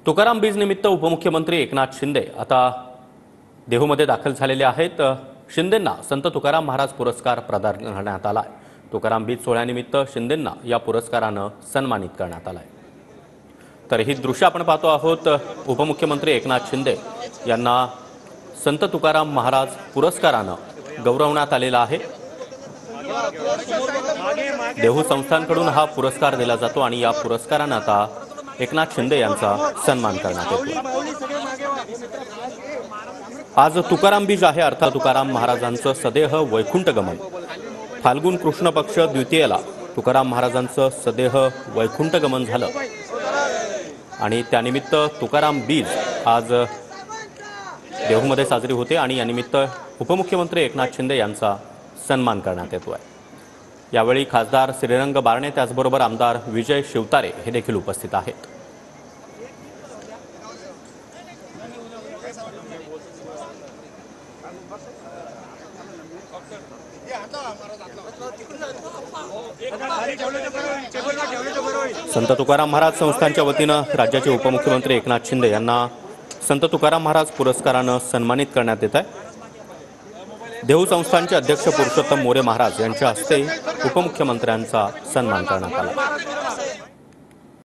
तुकाराम बीज निमित्त उपमुख्यमंत्री एकनाथ शिंदे आता देहूमध्ये दाखल झालेले आहेत। शिंदेंना संत तुकाराम महाराज पुरस्कार प्रदान करण्यात आला आहे। तुकाराम बीज सोहळ्यानिमित्त शिंदेंना या पुरस्काराने सन्मानित करण्यात आला आहे। तर ही दृश्य आपण पाहतो आहोत। उपमुख्यमंत्री एकनाथ शिंदे यांना संत तुकाराम महाराज पुरस्काराने गौरवण्यात आलेला आहे। देहू संस्थानकडून हा पुरस्कार दिला जातो आणि या पुरस्काराने आता एकनाथ शिंदे यांचा सन्मान करण्यात येतो। आज तुकाराम बीज आहे, अर्थात तुकाराम महाराजांचं सदेह वैकुंठ गमन। फाल्गुन कृष्ण पक्ष द्वितीयेला तुकाराम महाराजांचं सदेह वैकुंठ गमन झालं आणि त्यानिमित्त तुकाराम बीज आज देहूमध्ये साजरी होते आणि यानिमित्त उपमुख्यमंत्री एकनाथ शिंदे यांचा सन्मान करण्यात येतो आहे। यावेळी खासदार श्रीरंग बारणे त्याचबरोबर आमदार विजय शिवतारे हे देखील उपस्थित आहेत। संत तुकाराम महाराज संस्थानच्या वतीनं राज्याचे उपमुख्यमंत्री एकनाथ शिंदे यांना संत तुकाराम महाराज पुरस्काराने सन्मानित करण्यात येत आहे। देहू संस्थानचे अध्यक्ष पुरुषोत्तम मोरे महाराज यांच्या हस्ते उपमुख्यमंत्र्यांचा सन्मान करण्यात आला।